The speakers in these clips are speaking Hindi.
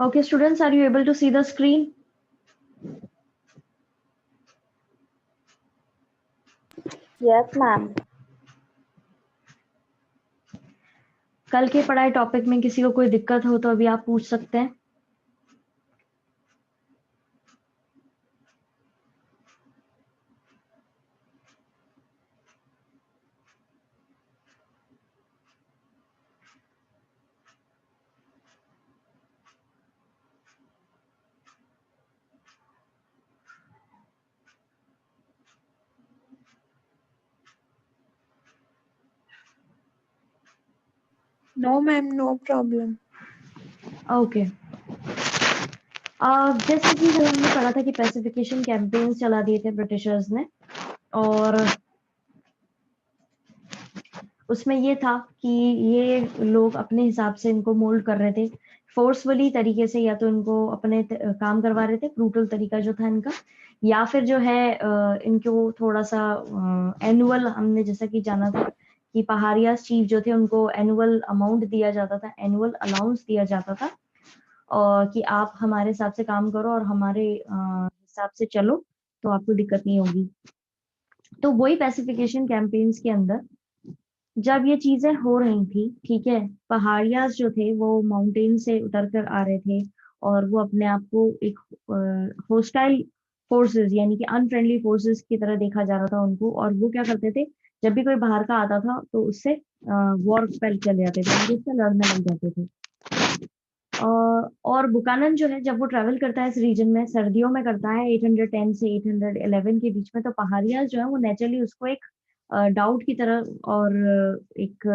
Okay, students, are you able to see the screen? Yes, ma'am. कल के पढ़ाए टॉपिक में किसी को कोई दिक्कत हो तो अभी आप पूछ सकते हैं। No, ma'am, no problem. Okay जैसे कि कल हमने पढ़ा था कि पैसिफिकेशन कैंपेन्स चला दिए थे ब्रिटिशर्स ने, और उसमें ये था कि ये लोग अपने हिसाब से इनको मोल्ड कर रहे थे फोर्सफुली तरीके से, या तो इनको अपने काम करवा रहे थे, ब्रूटल तरीका जो था इनका, या फिर जो है इनको थोड़ा सा एनुअल, हमने जैसा कि जाना था कि पहाड़िया चीफ जो थे उनको एनुअल अमाउंट दिया जाता था, एनुअल अलाउंस दिया जाता था, और कि आप हमारे हिसाब से काम करो और हमारे हिसाब से चलो तो आपको दिक्कत नहीं होगी। तो वही पैसिफिकेशन कैंपेन्स के अंदर जब ये चीजें हो रही थी, ठीक है, पहाड़ियाज जो थे वो माउंटेन से उतर कर आ रहे थे और वो अपने आप को एक होस्टाइल फोर्सेस यानी कि अनफ्रेंडली फोर्सेस की तरह देखा जा रहा था उनको, और वो क्या करते थे, जब भी कोई बाहर का आता था तो उससे वॉर पे चले जाते थे, मतलब उससे लड़ने लग जाते थे। और बुकानन जो है जब वो ट्रैवल करता है इस रीजन में, सर्दियों में करता है 810 से 811 के बीच में, तो पहाड़ियाँ जो है वो नेचुरली उसको एक डाउट की तरह और एक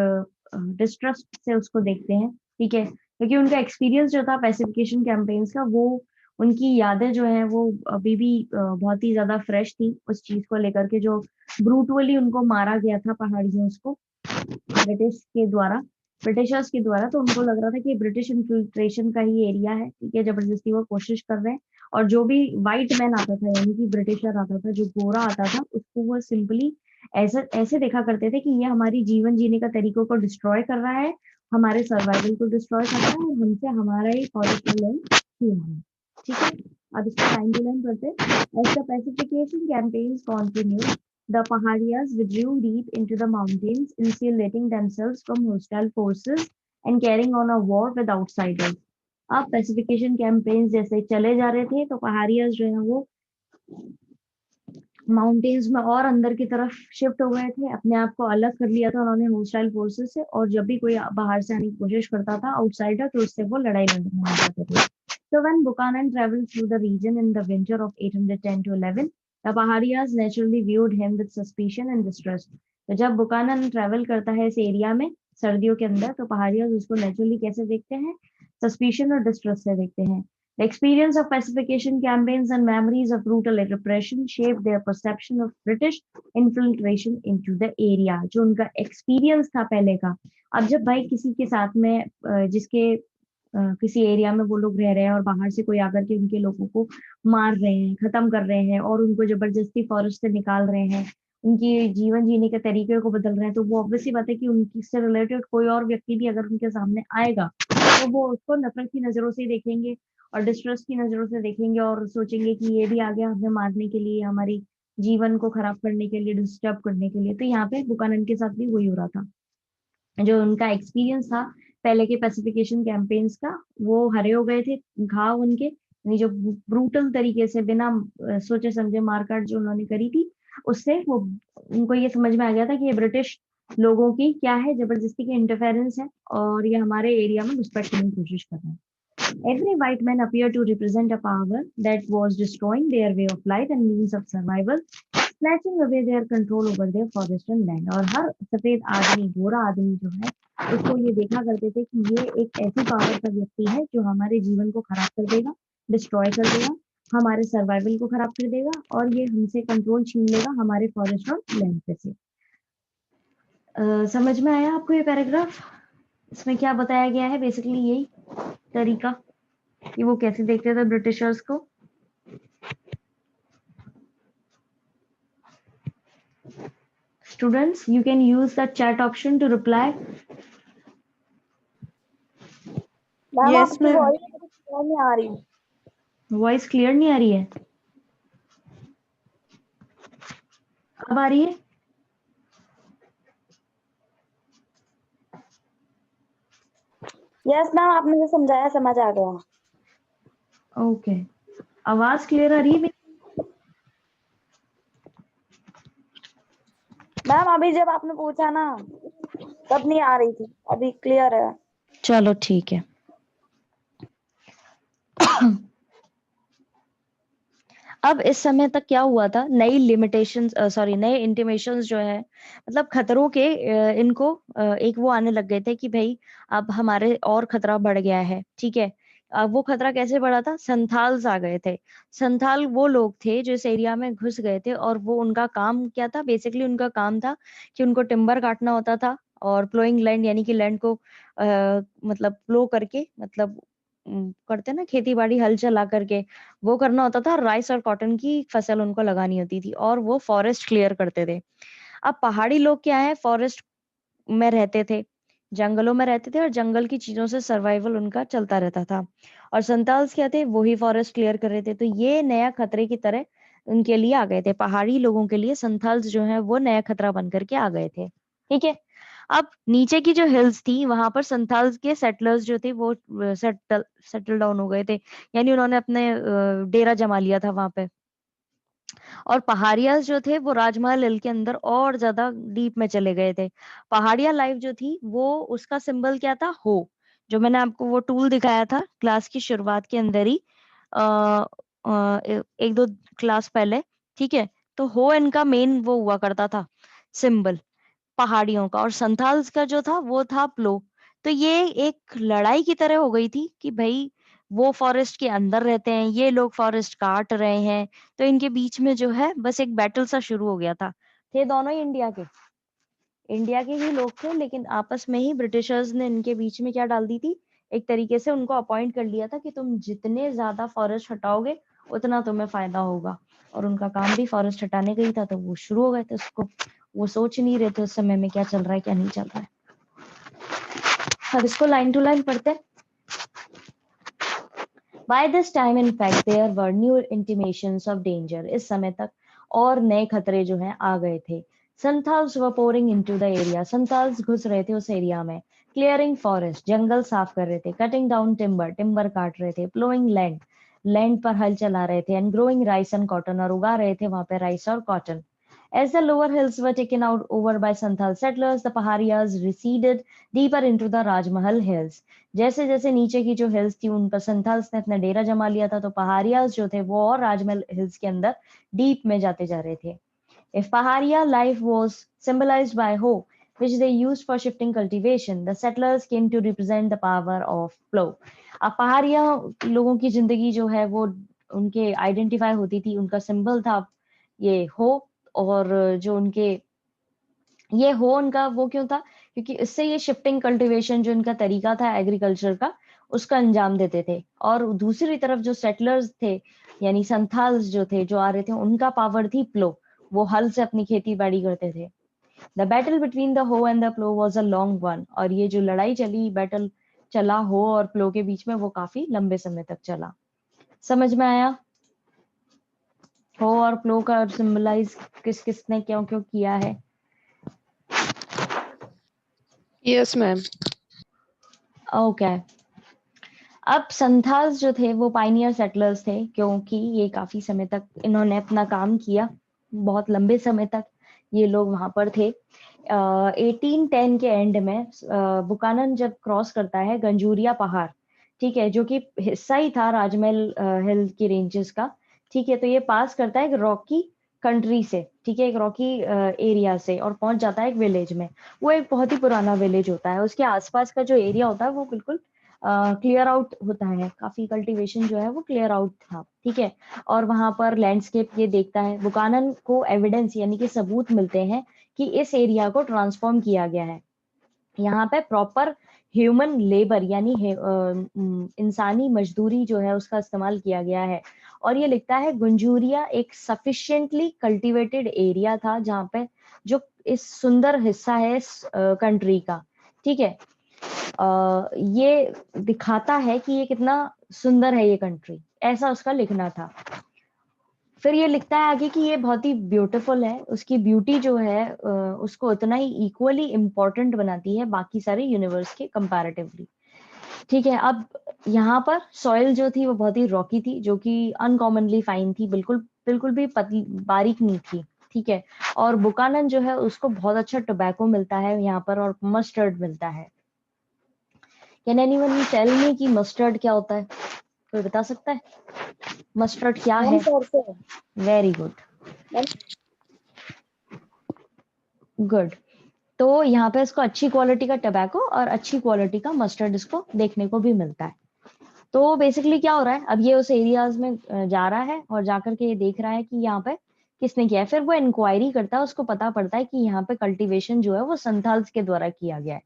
डिस्ट्रस्ट से उसको देखते हैं, ठीक है, क्योंकि उनका एक्सपीरियंस जो था पैसिफिकेशन कैंपेन्स का, वो उनकी यादें जो है वो अभी भी बहुत ही ज्यादा फ्रेश थी उस चीज को लेकर के, जो ब्रूटली उनको मारा गया था पहाड़ियों को ब्रिटिशर्स के द्वारा। तो उनको लग रहा था कि ब्रिटिश इन्फिल्ट्रेशन का ही एरिया है, ठीक है, जबरदस्ती वो कोशिश कर रहे हैं। और जो भी व्हाइट मैन आता था यानी कि ब्रिटिशर आता था, जो गोरा आता था, उसको वो सिंपली ऐसे ऐसे देखा करते थे कि ये हमारी जीवन जीने का तरीकों को डिस्ट्रॉय कर रहा है, हमारे सर्वाइवल को डिस्ट्रॉय कर रहा है, और हमसे हमारा ही फॉरेस्ट लैंड छीन रहा है, ठीक है। अब इसको लाइन टू लाइन करते हैं। As the pacification campaigns continue, the Paharias withdrew deep into the mountains, insulating themselves from hostile forces and carrying on a war with outsiders. अब पैसिफिकेशन कैंपेन्स जैसे चले जा रहे थे तो पहाड़ियाज जो है वो माउंटेन्स में और अंदर की तरफ शिफ्ट हो गए थे, अपने आप को अलग कर लिया था उन्होंने होस्टाइल फोर्सेस से, और जब भी कोई बाहर से आने की कोशिश करता था आउटसाइडर, तो उससे वो लड़ाई लड़ने लग जाते थे। So when Buchanan traveled through the region in the winter of 810 to 11, the Paharias naturally viewed him with suspicion and distrust. तो जब बुकानन ट्रेवल करता है इस एरिया में सर्दियों के अंदर, तो पहाड़ियाज उसको नेचुरली कैसे देखते हैं, सस्पिशन और डिस्ट्रस्ट से देखते हैं। The experience of pacification campaigns and memories of brutal repression shaped their perception of British infiltration into the area. जो उनका एक्सपीरियंस था पहले का, अब जब भाई किसी के साथ में जिसके किसी एरिया में वो लोग रह रहे हैं और बाहर से कोई आकर के उनके लोगों को मार रहे हैं, खत्म कर रहे हैं, और उनको जबरदस्ती फॉरेस्ट से निकाल रहे हैं, उनकी जीवन जीने के तरीके को बदल रहे हैं, तो वो ऑब्वियस सी बात है कि उनकी से रिलेटेड कोई और व्यक्ति भी अगर उनके सामने आएगा तो वो उसको नफरत की नजरों से ही देखेंगे और डिस्ट्रस्ट की नजरों से देखेंगे, और सोचेंगे कि ये भी आ गया हमें मारने के लिए, हमारी जीवन को खराब करने के लिए, डिस्टर्ब करने के लिए। तो यहाँ पे बुकानन के साथ भी वही हो रहा था। जो उनका एक्सपीरियंस था पहले के पैसिफिकेशन कैंपेन्स का, वो हरे हो गए थे घाव उनके, यानी जो ब्रूटल तरीके से बिना सोचे समझे मारकाट जो उन्होंने करी थी, उससे वो उनको ये समझ में आ गया था कि ये ब्रिटिश लोगों की क्या है, जबरदस्ती की इंटरफेरेंस है, और ये हमारे एरिया में घुसपैठ करने की कोशिश कर रहे हैं। Every white man appeared to represent a power that was destroying their way of life and means of survival, snatching away their control over their forest and land. और हर सफेद आदमी, गोरा आदमी जो है, उसको ये देखा करते थे कि ये एक ऐसी पावर का व्यक्ति है जो हमारे जीवन को खराब कर देगा, डिस्ट्रॉय कर देगा, हमारे सर्वाइवल को खराब कर देगा, और ये हमसे कंट्रोल छीन लेगा हमारे फॉरेस्ट और लैंड पे से। समझ में आया आपको ये पैराग्राफ? इसमें क्या बताया गया है, बेसिकली यही तरीका कि वो कैसे देखते थे ब्रिटिशर्स को। Students, you can use the chat option to reply. Ma'am Yes, आपकी ma'am. वॉइस क्लियर नहीं आ रही। वॉइस क्लियर नहीं आ रही है? अब आ रही है? यस मैम, आपने जो समझाया समझ आ गया। ओके, आवाज क्लियर आ रही है? मैम अभी जब आपने पूछा ना तब नहीं आ रही थी, अभी क्लियर है। चलो ठीक है। अब इस समय तक क्या हुआ था, नई लिमिटेशंस नए इंटीमेशंस जो है, मतलब खतरों के इनको एक वो आने लग गए थे कि भाई अब हमारे और खतरा बढ़ गया है। ठीक है, अब वो खतरा कैसे बढ़ा था, संथाल्स आ गए थे। संथाल वो लोग थे जो इस एरिया में घुस गए थे, और वो उनका काम क्या था, बेसिकली उनका काम था कि उनको टिम्बर काटना होता था, और प्लोइंग लैंड यानी कि लैंड को मतलब प्लो करके, मतलब करते ना खेती बाड़ी, हल चला करके वो करना होता था। राइस और कॉटन की फसल उनको लगानी होती थी, और वो फॉरेस्ट क्लियर करते थे। अब पहाड़ी लोग क्या है, फॉरेस्ट में रहते थे, जंगलों में रहते थे, और जंगल की चीजों से सर्वाइवल उनका चलता रहता था। और संताल्स क्या थे, वो ही फॉरेस्ट क्लियर कर रहे थे। तो ये नया खतरे की तरह उनके लिए आ गए थे। पहाड़ी लोगों के लिए संथाल्स जो है वो नया खतरा बन करके आ गए थे। ठीक है, अब नीचे की जो हिल्स थी वहां पर संथाल्स के सेटलर्स जो थे वो सेटल डाउन हो गए थे, यानी उन्होंने अपने डेरा जमा लिया था वहां पे। और पहाड़ियास जो थे वो राजमहल हिल के अंदर और ज्यादा डीप में चले गए थे। पहाड़िया लाइफ जो थी वो, उसका सिंबल क्या था, हो, जो मैंने आपको वो टूल दिखाया था क्लास की शुरुआत के अंदर ही, एक दो क्लास पहले। ठीक है, तो हो इनका मेन वो हुआ करता था सिंबल पहाड़ियों का, और संथाल्स का जो था वो था प्लो। तो ये एक लड़ाई की तरह हो गई थी कि भाई वो फॉरेस्ट के अंदर रहते हैं, ये लोग फॉरेस्ट काट रहे हैं। तो इनके बीच में जो है बस एक बैटल सा शुरू हो गया था। थे दोनों ही इंडिया के ही लोग थे, लेकिन आपस में ही ब्रिटिशर्स ने इनके बीच में क्या डाल दी थी, एक तरीके से उनको अपॉइंट कर लिया था कि तुम जितने ज्यादा फॉरेस्ट हटाओगे उतना तुम्हें फायदा होगा। और उनका काम भी फॉरेस्ट हटाने का ही था, तो वो शुरू हो गए थे उसको। वो सोच नहीं रहे थे उस समय में क्या चल रहा है क्या नहीं चल रहा है। अब इसको लाइन टू लाइन पढ़ते हैं। By this time, in fact, there were new intimations of danger. इस समय तक और नए खतरे जो हैं आ गए थे। Santhals were pouring into the area. Santhals घुस रहे थे उस एरिया में। Clearing forest, जंगल साफ कर रहे थे। Cutting down timber, timber काट रहे थे। Plowing land, land पर हल चला रहे थे। And growing rice and cotton, और उगा रहे थे वहां पे राइस और cotton. As the lower hills were taken out over by Santhal settlers, the Paharias receded deeper into the Rajmahal hills. जैसे जैसे नीचे की जो हिल्स थी उन पर संथाल्स ने अपना डेरा जमा लिया था, तो पहाड़ियास जो थे वो और राजमहल हिल्स के अंदर डीप में जाते जा रहे थे। If Paharia life was symbolized by hope, which they used for shifting cultivation, the settlers came to represent the power of plow. अब पहाड़िया लोगों की जिंदगी जो है वो उनके आइडेंटिफाई होती थी, उनका सिंबल था ये होप। और जो उनके ये हो उनका वो क्यों था, क्योंकि इससे ये शिफ्टिंग कल्टीवेशन जो इनका तरीका था एग्रीकल्चर का, उसका अंजाम देते थे। और दूसरी तरफ जो सेटलर्स थे, यानी संथाल्स जो थे जो आ रहे थे, उनका पावर थी प्लो। वो हल से अपनी खेती बाड़ी करते थे। The battle between the hoe and the plough was a long one. और ये जो लड़ाई चली, बैटल चला हो और प्लो के बीच में, वो काफी लंबे समय तक चला। समझ में आया? हो और प्लो का सिंबलाइज किस किसने क्यों क्यों किया है? Yes, ma'am. ओके। अब संथाल्स जो थे वो पाइनियर सेटलर्स थे, क्योंकि ये काफी समय तक इन्होंने अपना काम किया, बहुत लंबे समय तक ये लोग वहां पर थे। 1810 के एंड में बुकानन जब क्रॉस करता है गंजूरिया पहाड़, ठीक है, जो कि हिस्सा ही था राजमहल हिल की रेंजेस का। ठीक है, तो ये पास करता है एक रॉकी कंट्री से, ठीक है, एक रॉकी एरिया से, और पहुंच जाता है एक विलेज में। वो एक बहुत ही पुराना विलेज होता है। उसके आसपास का जो एरिया होता है वो बिल्कुल क्लियर आउट होता है, काफी कल्टीवेशन जो है वो क्लियर आउट था। ठीक है, और वहां पर लैंडस्केप ये देखता है, बुकानन को एविडेंस यानी कि सबूत मिलते हैं कि इस एरिया को ट्रांसफॉर्म किया गया है। यहाँ पे प्रॉपर ह्यूमन लेबर यानी इंसानी मजदूरी जो है उसका इस्तेमाल किया गया है। और ये लिखता है गुंजूरिया एक सफिशिएंटली कल्टीवेटेड एरिया था, जहाँ पे जो इस सुंदर हिस्सा है इस कंट्री का। ठीक है, ये दिखाता है कि ये कितना सुंदर है ये कंट्री, ऐसा उसका लिखना था। फिर ये लिखता है आगे कि ये बहुत ही ब्यूटीफुल है, उसकी ब्यूटी जो है उसको उतना ही इक्वली इम्पोर्टेंट बनाती है बाकी सारे यूनिवर्स के कंपैरेटिवली। ठीक है, अब यहाँ पर सॉइल जो थी वो बहुत ही रॉकी थी, जो कि अनकॉमनली फाइन थी, बिल्कुल बिल्कुल भी पतली बारीक नहीं थी। ठीक है, और बुकानन जो है उसको बहुत अच्छा टोबैको मिलता है यहाँ पर और मस्टर्ड मिलता है। कैन एनीवन टेल मी कि मस्टर्ड क्या होता है? कोई बता सकता है मस्टर्ड क्या मैम है? सरसों। Very good, ma'am good. तो यहाँ पे इसको अच्छी क्वालिटी का टोबैको और अच्छी क्वालिटी का मस्टर्ड इसको देखने को भी मिलता है। तो बेसिकली क्या हो रहा है, अब ये उस एरियाज में जा रहा है और जाकर के ये देख रहा है कि यहाँ पे किसने किया है। फिर वो इंक्वायरी करता है, उसको पता पड़ता है कि यहाँ पे कल्टीवेशन जो है वो संथाल्स के द्वारा किया गया है।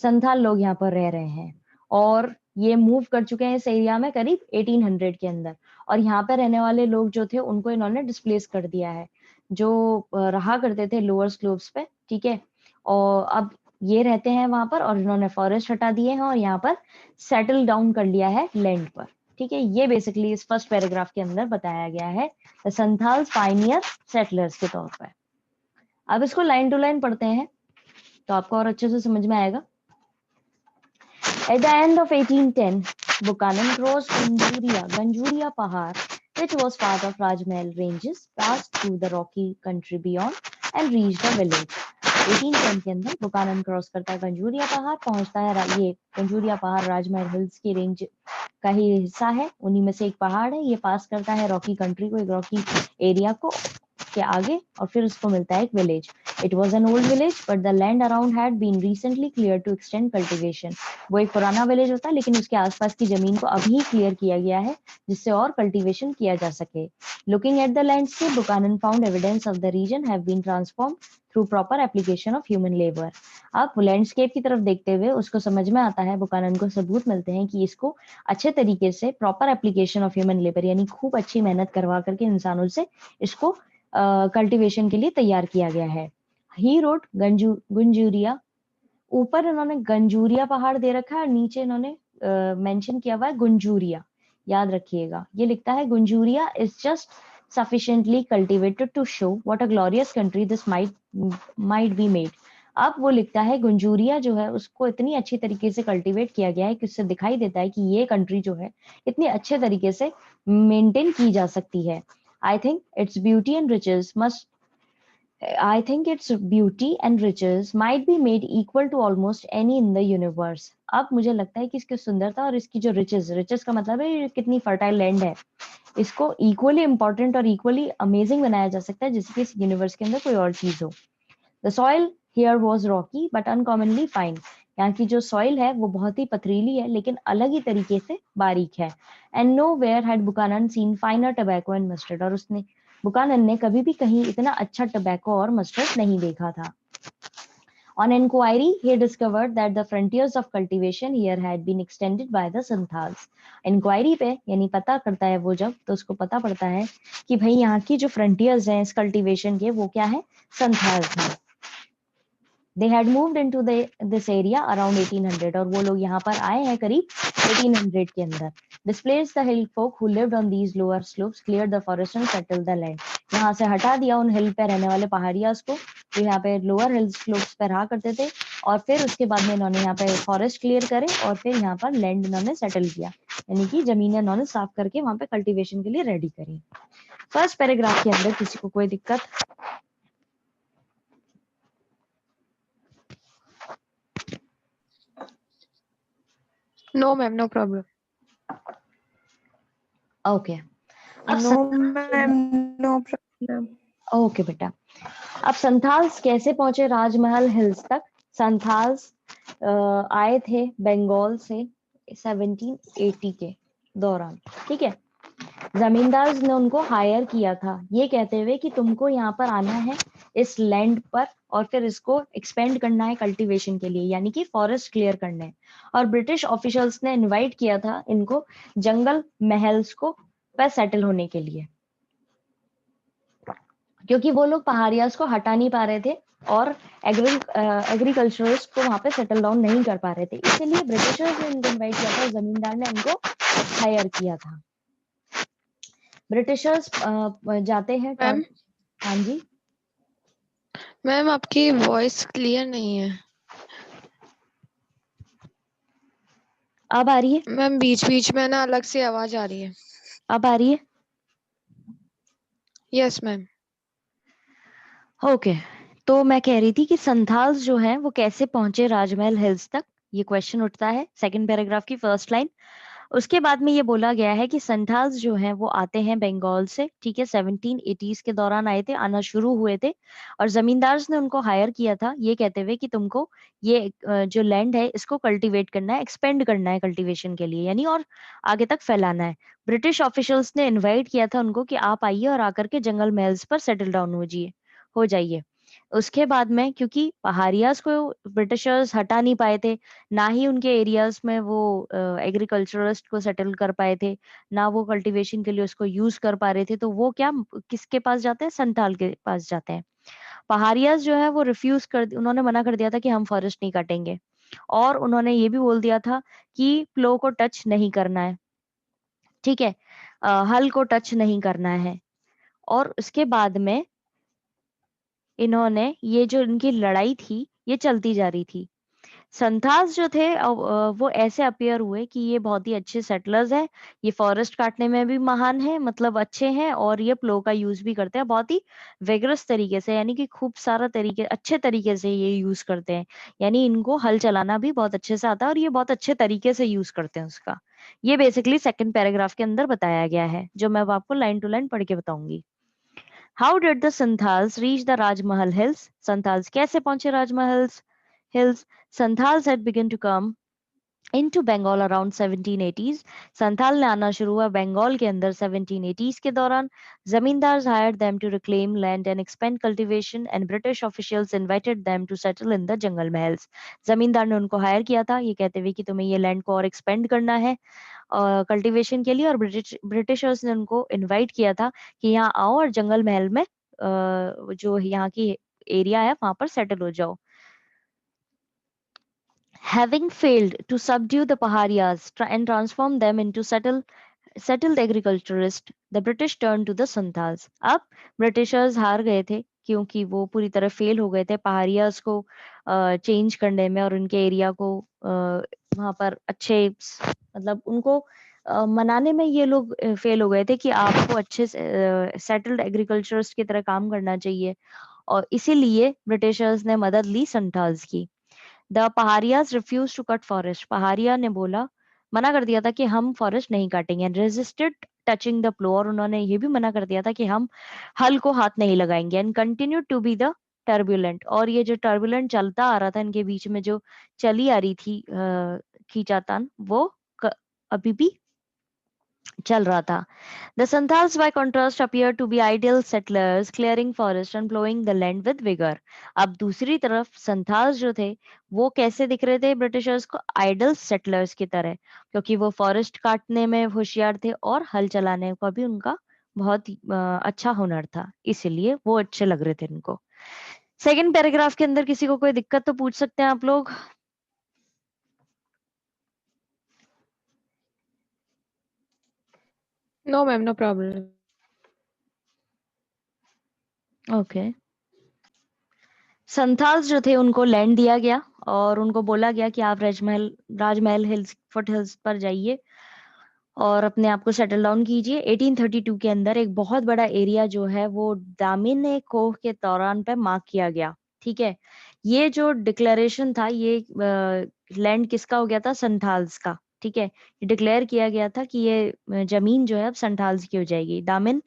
संथाल लोग यहाँ पर रह रहे हैं और ये मूव कर चुके हैं इस एरिया में करीब 1800 के अंदर, और यहाँ पे रहने वाले लोग जो थे उनको इन्होंने डिस्प्लेस कर दिया है, जो रहा करते थे लोअर स्लोप्स पे। ठीक है, और अब ये रहते हैं वहां पर और इन्होंने फॉरेस्ट हटा दिए हैं और यहाँ पर सेटल डाउन कर लिया है लैंड पर। ठीक है, ये बेसिकली इस फर्स्ट पैराग्राफ के अंदर बताया गया है द संथाल्स पायनियर सेटलर्स के तौर पर। अब इसको लाइन टू लाइन पढ़ते हैं तो आपको और अच्छे से समझ में आएगा। At the end of 1810, Buchanan crossed Ganjuria Pahar, which was part of Rajmahal Ranges, passed through the rocky country beyond and reached a village. 1810 के अंदर बुकानन क्रॉस करता है गंजूरिया पहाड़, पहुंचता है। ये गंजूरिया पहाड़ राजमहल हिल्स की रेंज का ही हिस्सा है, उन्हीं में से एक पहाड़ है। ये पास करता है रॉकी कंट्री को, एक रॉकी एरिया को के आगे, और फिर उसको मिलता है एक village. It was an old village, but the land around had been recently cleared to extend cultivation. वो एक पुराना विलेज होता है लेकिन उसके आसपास की जमीन को अभी क्लियर किया गया है जिससे और कल्टीवेशन किया जा सके। Looking at the landscape, Buchanan found evidence of the region have been transformed through proper application of human labor. अब लैंडस्केप की तरफ देखते हुए उसको समझ में आता है, बुकानन को सबूत मिलते हैं कि इसको अच्छे तरीके से proper application of human labour यानी खूब अच्छी मेहनत करवा करके इंसानों से इसको कल्टीवेशन के लिए तैयार किया गया है। ही रोड गुंजूरिया, ऊपर इन्होंने गंजूरिया पहाड़ दे रखा है और नीचे इन्होंने मेंशन किया हुआ है गुंजूरिया। याद रखिएगा, ये लिखता है गुंजूरिया is just sufficiently cultivated to show what a glorious country this might be made. अब वो लिखता है गुंजूरिया जो है उसको इतनी अच्छी तरीके से कल्टीवेट किया गया है कि उससे दिखाई देता है कि ये कंट्री जो है इतनी अच्छे तरीके से मेंटेन की जा सकती है। I think its beauty and riches might be made equal to almost any in the universe. अब मुझे लगता है कि इसकी सुंदरता और इसकी जो रिचेस का मतलब है कितनी फर्टाइल लैंड है, इसको इक्वली इंपॉर्टेंट और इक्वली अमेजिंग बनाया जा सकता है जैसे कि इस यूनिवर्स के अंदर कोई और चीज हो। The soil here was Rocky but uncommonly fine. यहाँ की जो सॉइल है वो बहुत ही पथरीली है लेकिन अलग ही तरीके से बारीक है। And nowhere had Buchanan seen finer tobacco and mustard, और उसने बुकानन ने कभी भी कहीं इतना अच्छा टबैको और मस्टर्ड नहीं देखा था। On inquiry, he discovered that the frontiers of cultivation here had been extended by the Santhals. Inquiry पे यानी पता करता है वो जब, तो उसको पता पड़ता है कि भाई यहाँ की जो frontiers हैं इस cultivation के वो क्या है, संथाल्स हैं। They had moved into this area around 1800, और वो लोग यहाँ पर आए हैं करीब 1800 के अंदर। Displaced the hill folk who lived on these lower slopes, cleared the forest and settled the land. यहाँ से हटा दिया उन हिल पे रहने वाले पहाड़ियास को जो यहाँ पे लोअर हिल स्लोप्स पे रहा करते थे, और फिर उसके बाद में इन्होंने यहाँ पे फॉरेस्ट क्लियर करे और फिर यहाँ पर लैंड इन्होंने सेटल किया, यानी कि जमीन इन्होंने साफ करके वहां पे कल्टीवेशन के लिए रेडी करी। फर्स्ट पैराग्राफ के अंदर किसी को कोई दिक्कत? No, ma'am, no problem. Okay, अब no ma'am, no problem. Okay बेटा, अब संथाल्स कैसे पहुंचे राजमहल हिल्स तक? संथाल्स आए थे बंगाल से 1780 के दौरान। ठीक है, जमींदार ने उनको हायर किया था ये कहते हुए कि तुमको यहाँ पर आना है इस लैंड पर और फिर इसको एक्सपेंड करना है कल्टीवेशन के लिए, यानी कि फॉरेस्ट क्लियर करने हैं। और ब्रिटिश ऑफिशियल्स ने इनवाइट किया था इनको जंगल महल्स को पर सेटल होने के लिए। क्योंकि वो लोग पहाड़ियाज को हटा नहीं पा रहे थे और एग्रीकल्चरिस्ट को वहां पे सेटल डाउन नहीं कर पा रहे थे, इसीलिए ब्रिटिशर्स ने इनको इन्वाइट किया था, जमींदार ने इनको हायर किया था। ब्रिटिशर्स जाते हैं मैम हाँ जी मैम आपकी वॉइस क्लियर नहीं है अब आ रही है? मैम, बीच बीच में ना अलग से आवाज आ रही है। अब आ रही है? Yes ma'am. ओके, तो मैं कह रही थी कि संथाल्स जो हैं वो कैसे पहुंचे राजमहल हिल्स तक, ये क्वेश्चन उठता है सेकंड पैराग्राफ की फर्स्ट लाइन। उसके बाद में ये बोला गया है कि संथाल्स जो हैं वो आते हैं बंगाल से, ठीक है, 1780s के दौरान आए थे, आना शुरू हुए थे, और जमींदार्स ने उनको हायर किया था ये कहते हुए कि तुमको ये जो लैंड है इसको कल्टीवेट करना है, एक्सपेंड करना है कल्टीवेशन के लिए, यानी और आगे तक फैलाना है। ब्रिटिश ऑफिशियल्स ने इन्वाइट किया था उनको कि आप आइए और आकर के जंगल महल्स पर सेटल डाउन हो जाइए। उसके बाद में क्योंकि पहाड़ियाज को ब्रिटिशर्स हटा नहीं पाए थे, ना ही उनके एरियाज में वो एग्रीकल्चरिस्ट को सेटल कर पाए थे, ना वो कल्टीवेशन के लिए उसको यूज कर पा रहे थे, तो वो क्या किसके पास जाते हैं? संथाल के पास जाते हैं। पहाड़ियाज जो है वो उन्होंने मना कर दिया था कि हम फॉरेस्ट नहीं काटेंगे, और उन्होंने ये भी बोल दिया था कि प्लो को टच नहीं करना है, ठीक है, हल को टच नहीं करना है। और उसके बाद में इन्होंने ये जो इनकी लड़ाई थी ये चलती जा रही थी। संथाल्स जो थे वो ऐसे अपीयर हुए कि ये बहुत ही अच्छे सेटलर्स हैं, ये फॉरेस्ट काटने में भी महान है, मतलब अच्छे हैं, और ये प्लो का यूज भी करते हैं बहुत ही वेगरस तरीके से, यानी कि खूब सारा तरीके अच्छे तरीके से ये यूज करते हैं, यानी इनको हल चलाना भी बहुत अच्छे से आता है और ये बहुत अच्छे तरीके से यूज करते हैं उसका। ये बेसिकली सेकंड पैराग्राफ के अंदर बताया गया है, जो मैं अब आपको लाइन टू लाइन पढ़ के बताऊंगी। How did the Santhals reach the Rajmahal hills? Santhals कैसे पहुंचे राजमहल hills? Santhals had begun to come into Bengal around 1780s. Santhal ने आना शुरू हुआ बंगाल के अंदर 1780s के दौरान। Zamindars hired them to reclaim land and expand cultivation, and British officials invited them to settle in the jungle mahals. जमींदार ने उनको हायर किया था ये कहते हुए कि तुम्हें ये लैंड को और एक्सपेंड करना है कल्टीवेशन के लिए, और ब्रिटिशर्स ने उनको इनवाइट किया था कि यहाँ आओ और जंगल महल में जो यहाँ की एरिया है वहां पर सेटल हो जाओ। Having failed to subdue the Paharias and transform them into settled agriculturists, the British turned to the Santhals. अब ब्रिटिशर्स हार गए थे क्योंकि वो पूरी तरह फेल हो गए थे पहाड़ियाज को चेंज करने में, और उनके एरिया को वहां पर अच्छे मतलब उनको मनाने में ये लोग फेल हो गए थे कि आपको अच्छे सेटल्ड एग्रीकल्चरिस्ट की तरह काम करना चाहिए, और इसीलिए ब्रिटिशर्स ने मदद ली संथाल्स की। The Paharias refuse to cut forest, Paharia ने बोला, मना कर दिया था कि हम फॉरेस्ट नहीं काटेंगे, एंड रेजिस्टेड टचिंग द प्लो, और उन्होंने ये भी मना कर दिया था कि हम हल को हाथ नहीं लगाएंगे, and continue to be the turbulent, और ये जो टर्बुलेंट चलता आ रहा था इनके बीच में जो चली आ रही थी खींचातान, वो अभी भी चल रहा था। The Santhals by contrast appear to be ideal settlers, clearing forest and plowing the land with vigor. अब दूसरी तरफ संथाल्स जो थे वो कैसे दिख रहे थे ब्रिटिशर्स को? आइडल सेटलर्स की तरह, क्योंकि वो फॉरेस्ट काटने में होशियार थे और हल चलाने का भी उनका बहुत अच्छा हुनर था, इसीलिए वो अच्छे लग रहे थे इनको। सेकंड पैराग्राफ के अंदर किसी को कोई दिक्कत तो पूछ सकते हैं आप लोग। No ma'am, no problem. Okay, Santhals जो थे उनको लैंड दिया गया और उनको बोला गया कि आप राजमहल हिल्स फुट हिल्स पर जाइए और अपने आप को सेटल डाउन कीजिए। 1832 के अंदर एक बहुत बड़ा एरिया जो है वो दामिन कोह के दौरान पे मार्क किया गया, ठीक है। ये जो डिक्लेरेशन था ये लैंड किसका हो गया था? संथाल्स का, ठीक है। ये डिक्लेयर किया गया था कि ये जमीन जो है अब संथाल्स की हो जाएगी, दामिन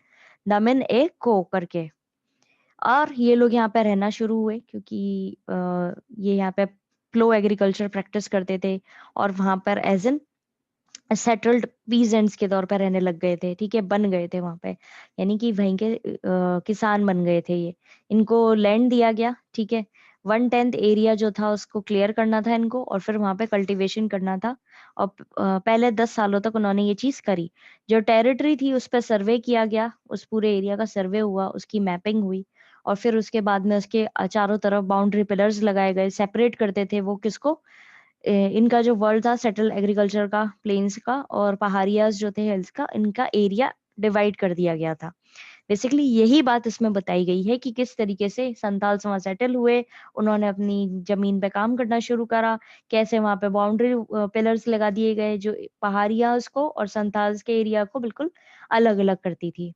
दामिन ए को करके। और ये लोग यहाँ पे रहना शुरू हुए क्योंकि ये यहाँ पे प्लो एग्रीकल्चर प्रैक्टिस करते थे और वहां पर एज एन सेटल्ड पीजेंट्स के तौर पर रहने लग गए थे, ठीक है, बन गए थे वहां पे, यानी कि वहीं के किसान बन गए थे ये। इनको लैंड दिया गया, ठीक है, 1/10 एरिया जो था उसको क्लियर करना था इनको और फिर वहां पे कल्टीवेशन करना था और पहले 10 सालों तक उन्होंने ये चीज करी। जो टेरिटरी थी उस पर सर्वे किया गया, उस पूरे एरिया का सर्वे हुआ, उसकी मैपिंग हुई, और फिर उसके बाद में उसके चारों तरफ बाउंड्री पिलर्स लगाए गए, सेपरेट करते थे वो किसको, इनका जो वर्ल्ड था सेटल एग्रीकल्चर का, प्लेन्स का, और पहाड़ियाज जो थे हिल्स का, इनका एरिया डिवाइड कर दिया गया था। बेसिकली यही बात इसमें बताई गई है कि किस तरीके से संथाल्स वहां सेटल हुए, उन्होंने अपनी जमीन पे काम करना शुरू करा, कैसे वहां पे बाउंड्री पिलर्स लगा दिए गए जो पहाड़ियाज को और संथाल्स के एरिया को बिल्कुल अलग अलग करती थी।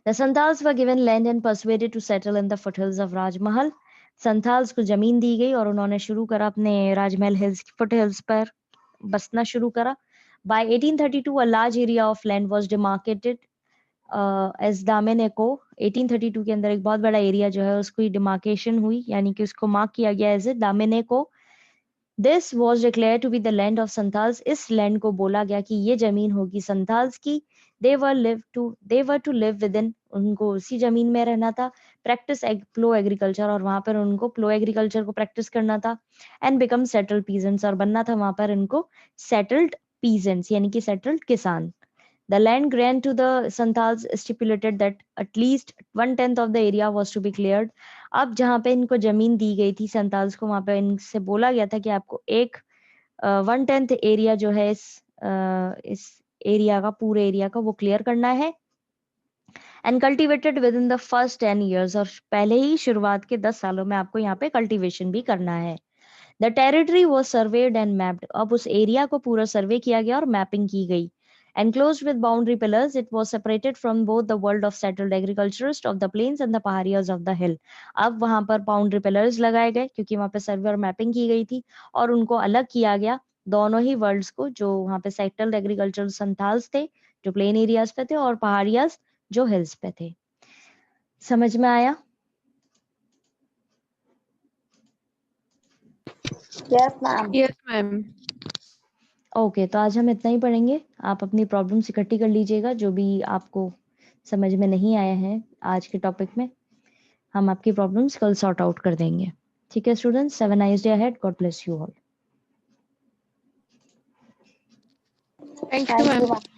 The Santals were given land and persuaded to settle in the foothills of Rajmahal. Santhals को जमीन दी गई और उन्होंने शुरू करा अपने राजमहल हिल्स फुटहिल्स पर बसना शुरू करा। By 1832 a large area of land was demarcated as Dameneko। 1832 के अंदर एक बहुत बड़ा एरिया जो है उसकी डिमार्केशन हुई, यानी कि उसको मार्क किया गया as Damin-i-Koh. This was declare to be the land of Santhals. इस लैंड को बोला गया कि ये जमीन होगी संथाल्स की। They were to live within, उनको उसी जमीन में रहना था। प्रैक्टिस प्लो एग्रीकल्चर, और वहां पर उनको प्लो एग्रीकल्चर को प्रैक्टिस करना था। एंड बिकम सेटल्ड पीजेंट्स, और बनना था वहां पर इनको सेटल्ड पीजेंट्स यानी कि सेटल्ड किसान। The land grant to the Santals stipulated that at least 1/10 of the area was to be cleared। अब जहाँ पे इनको जमीन दी गई थी संताल्स को, वहां पे इनसे बोला गया था कि आपको एक 1/10 एरिया जो है इस एरिया का, पूरे एरिया का वो क्लियर करना है। And cultivated with in the first 10 years, और पहले ही शुरुआत के 10 सालों में आपको यहाँ पे कल्टिवेशन भी करना है। The territory was served and mapped. अब उस एरिया को पूरा सर्वे किया गया और मैपिंग की गई। Enclosed with boundary pillars, it was separated from both the world of settled agriculturists of the plains and the paharias of the hill। अब वहां पर बाउंड्री पिलर्स लगाए गए क्योंकि वहां पे सर्वे और मैपिंग की गई थी, और उनको अलग किया गया दोनों ही वर्ल्ड्स को, जो वहां पे सेटल्ड एग्रीकल्चरल संथाल्स थे जो प्लेन एरियाज पे थे, और पहाड़ियाज जो हिल्स पे थे। समझ में आया? Yes ma'am. Yes, ma'am. Okay, तो आज हम इतना ही पढ़ेंगे। आप अपनी प्रॉब्लम्स इकट्ठी कर लीजिएगा जो भी आपको समझ में नहीं आया है आज के टॉपिक में। हम आपकी प्रॉब्लम्स कल सॉर्ट आउट कर देंगे। ठीक है students, have a nice day ahead, God bless you all. Thank you, thank ma'am. You ma'am.